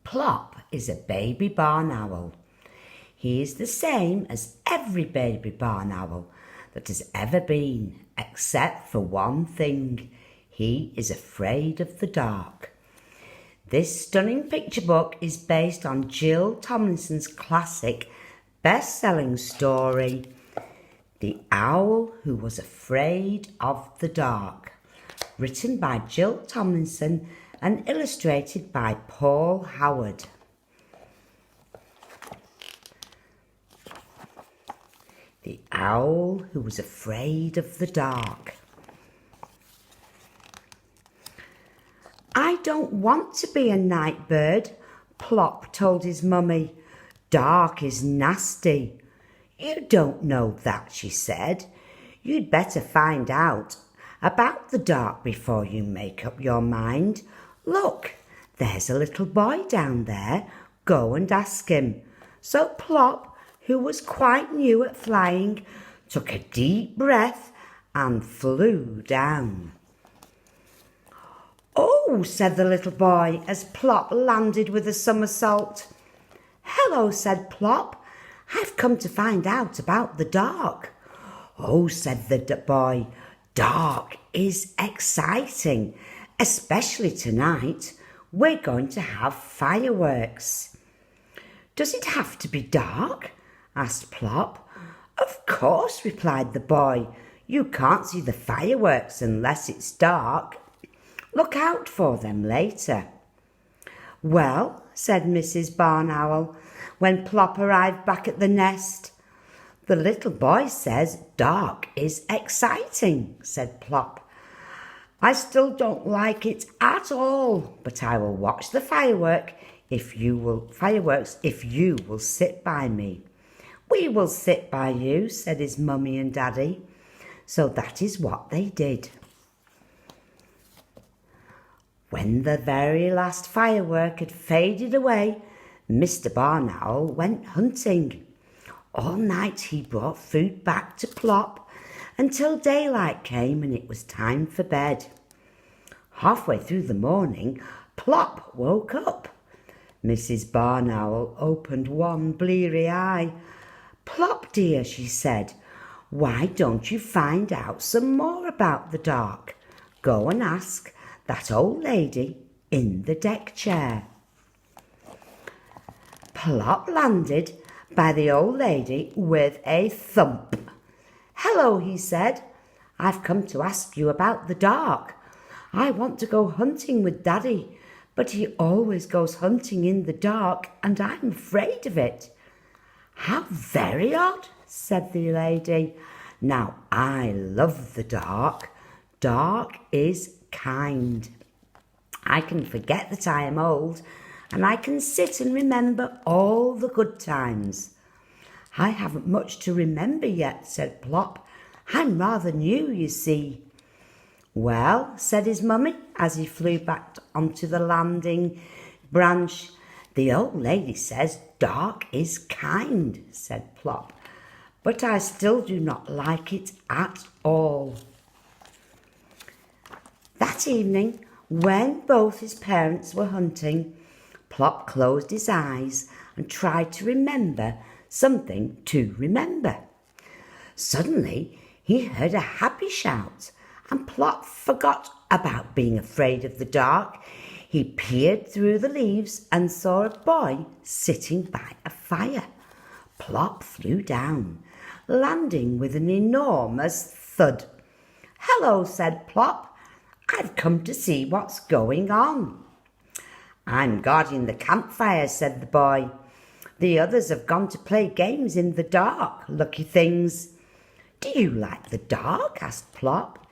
Plop is a baby barn owl. He is the same as every baby barn owl that has ever been, except for one thing. He is afraid of the dark. This stunning picture book is based on Jill Tomlinson's classic best-selling story, The Owl Who Was Afraid of the Dark, written by Jill Tomlinson and illustrated by Paul Howard. The Owl Who Was Afraid of the Dark. I don't want to be a night bird, Plop told his mummy. Dark is nasty. You don't know that, she said. You'd better find out about the dark before you make up your mind. Look, there's a little boy down there. Go and ask him. So Plop, who was quite new at flying, took a deep breath and flew down. "Oh," said the little boy as Plop landed with a somersault. "Hello," said Plop. "I've come to find out about the dark." "Oh," said the boy, "dark is exciting, especially tonight. We're going to have fireworks." "Does it have to be dark?" asked Plop. "Of course," replied the boy. "You can't see the fireworks unless it's dark. Look out for them later." "Well," said Mrs. Barn Owl, when Plop arrived back at the nest. "The little boy says dark is exciting," said Plop. "I still don't like it at all, but I will watch the fireworks if you will sit by me." "We will sit by you," said his mummy and daddy. So that is what they did. When the very last firework had faded away, Mr. Barn Owl went hunting. All night he brought food back to Plop until daylight came and it was time for bed. Halfway through the morning, Plop woke up. Mrs. Barn Owl opened one bleary eye. "Plop, dear," she said, "why don't you find out some more about the dark? Go and ask that old lady in the deck chair." Plop landed by the old lady with a thump. "Hello," he said. "I've come to ask you about the dark. I want to go hunting with Daddy, but he always goes hunting in the dark and I'm afraid of it." "How very odd," said the lady. "Now I love the dark. Dark is kind. I can forget that I am old and I can sit and remember all the good times." "I haven't much to remember yet," said Plop. "I'm rather new, you see." "Well," said his mummy as he flew back onto the landing branch, "the old lady says dark is kind," said Plop, "but I still do not like it at all." That evening, when both his parents were hunting, Plop closed his eyes and tried to remember something to remember. Suddenly, he heard a happy shout, and Plop forgot about being afraid of the dark. He peered through the leaves and saw a boy sitting by a fire. Plop flew down, landing with an enormous thud. "Hello," said Plop. "I've come to see what's going on." "I'm guarding the campfire," said the boy. "The others have gone to play games in the dark, lucky things." "Do you like the dark?" asked Plop.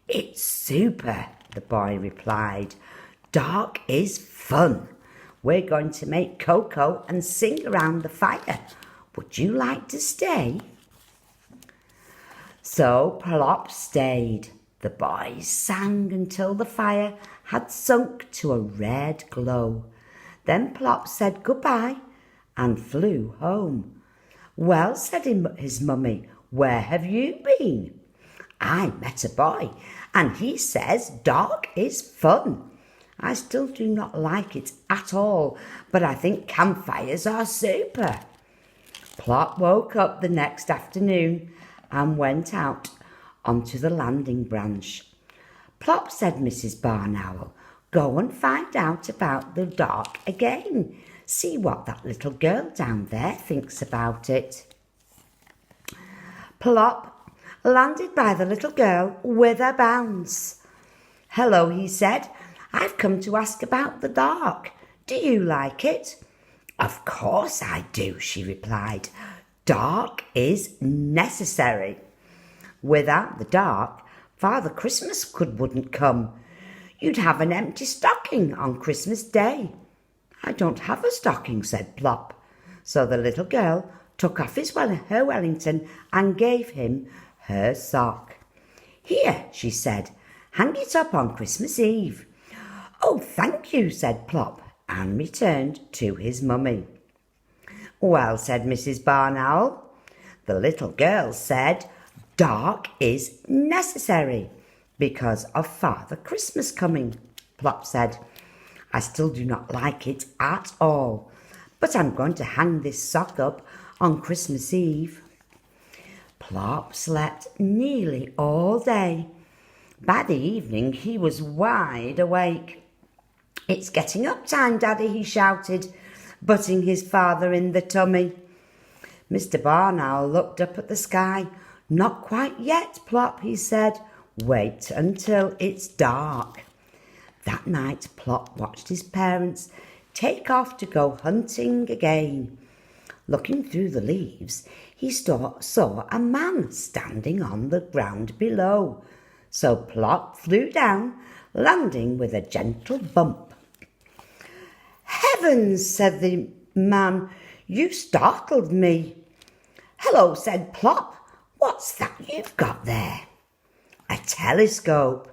"It's super," the boy replied. "Dark is fun. We're going to make cocoa and sing around the fire. Would you like to stay?" So Plop stayed. The boys sang until the fire had sunk to a red glow. Then Plop said goodbye and flew home. "Well," said his mummy, "where have you been?" "I met a boy and he says dark is fun. I still do not like it at all, but I think campfires are super. Plop woke up the next afternoon and went out onto the landing branch. Plop, said Mrs. Barn Owl, go and find out about the dark again. See what that little girl down there thinks about it. Plop landed by the little girl with a bounce. Hello, he said. I've come to ask about the dark. Do you like it? Of course I do, she replied. Dark is necessary. Without the dark, Father Christmas wouldn't come. You'd have an empty stocking on Christmas Day. I don't have a stocking, said Plop. So the little girl took off her Wellington and gave him her sock. Here, she said, hang it up on Christmas Eve. Oh, thank you, said Plop, and returned to his mummy. Well, said Mrs. Barn Owl, the little girl said, dark is necessary because of Father Christmas coming. Plop said, I still do not like it at all, but I'm going to hang this sock up on Christmas Eve. Plop slept nearly all day. By the evening, he was wide awake. It's getting up time, Daddy, he shouted, butting his father in the tummy. Mr. Barn Owl looked up at the sky. Not quite yet, Plop, he said. Wait until it's dark. That night, Plop watched his parents take off to go hunting again. Looking through the leaves, he saw a man standing on the ground below. So Plop flew down, landing with a gentle bump. Heavens, said the man, you startled me. Hello, said Plop. What's that you've got there? A telescope,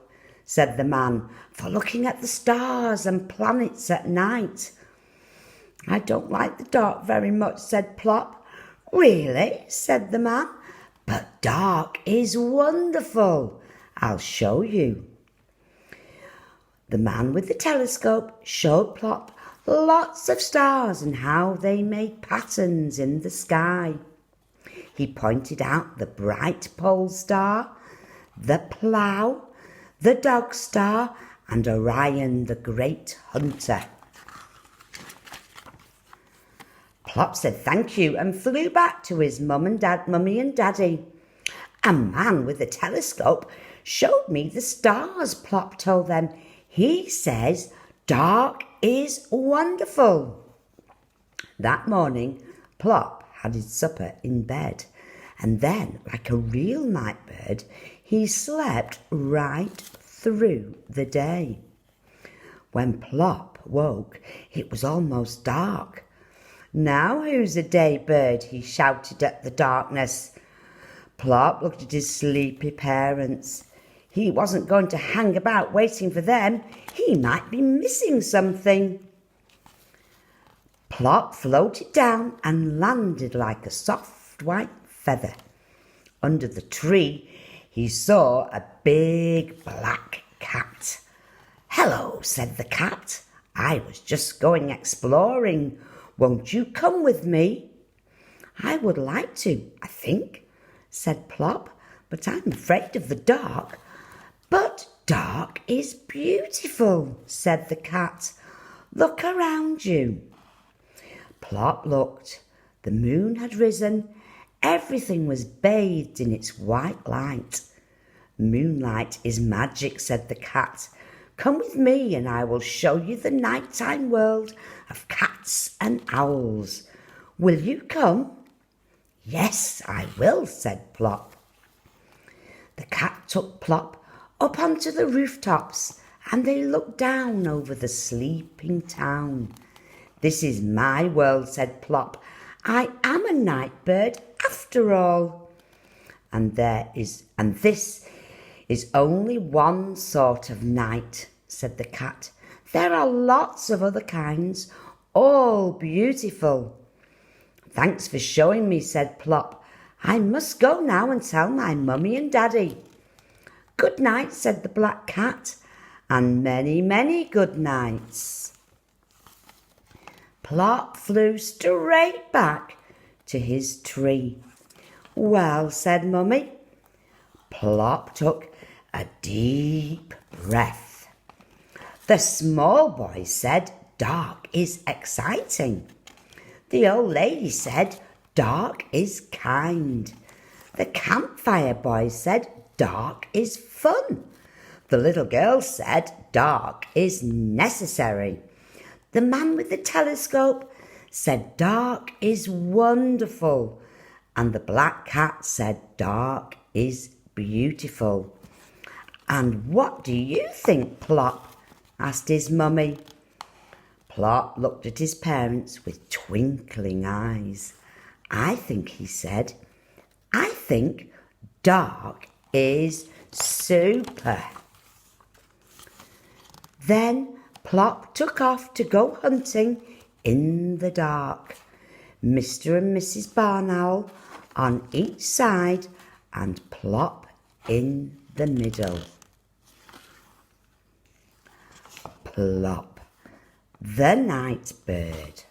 said the man, for looking at the stars and planets at night. I don't like the dark very much, said Plop. Really, said the man, but dark is wonderful. I'll show you. The man with the telescope showed Plop lots of stars and how they made patterns in the sky. He pointed out the bright pole star, the plough, the dog star, and Orion the great hunter. Plop said thank you and flew back to his mummy and daddy. A man with a telescope showed me the stars, Plop told them. He says dark is wonderful. That morning, Plop had his supper in bed, and then, like a real night bird, he slept right through the day. When Plop woke, it was almost dark. Now who's a day bird? He shouted at the darkness. Plop looked at his sleepy parents. He wasn't going to hang about waiting for them. He might be missing something. Plop floated down and landed like a soft white feather. Under the tree, he saw a big black cat. Hello, said the cat. I was just going exploring. Won't you come with me? I would like to, I think, said Plop, but I'm afraid of the dark. But dark is beautiful, said the cat. Look around you. Plop looked. The moon had risen. Everything was bathed in its white light. Moonlight is magic, said the cat. Come with me and I will show you the nighttime world of cats and owls. Will you come? Yes, I will, said Plop. The cat took Plop up onto the rooftops and they looked down over the sleeping town. This is my world, said Plop. I am a night bird after all. And this is only one sort of night, said the cat. There are lots of other kinds, all beautiful. Thanks for showing me, said Plop. I must go now and tell my mummy and daddy. Good night, said the black cat, and many, many good nights. Plop flew straight back to his tree. Well, said Mummy. Plop took a deep breath. The small boy said, dark is exciting. The old lady said, dark is kind. The campfire boy said, dark is fun. The little girl said, dark is necessary. The man with the telescope said, dark is wonderful. And the black cat said, dark is beautiful. And what do you think, Plop? Asked his mummy. Plop looked at his parents with twinkling eyes. I think, he said, I think dark is super. Then Plop took off to go hunting in the dark. Mr. and Mrs. Barn Owl on each side and Plop in the middle. Plop, the night bird.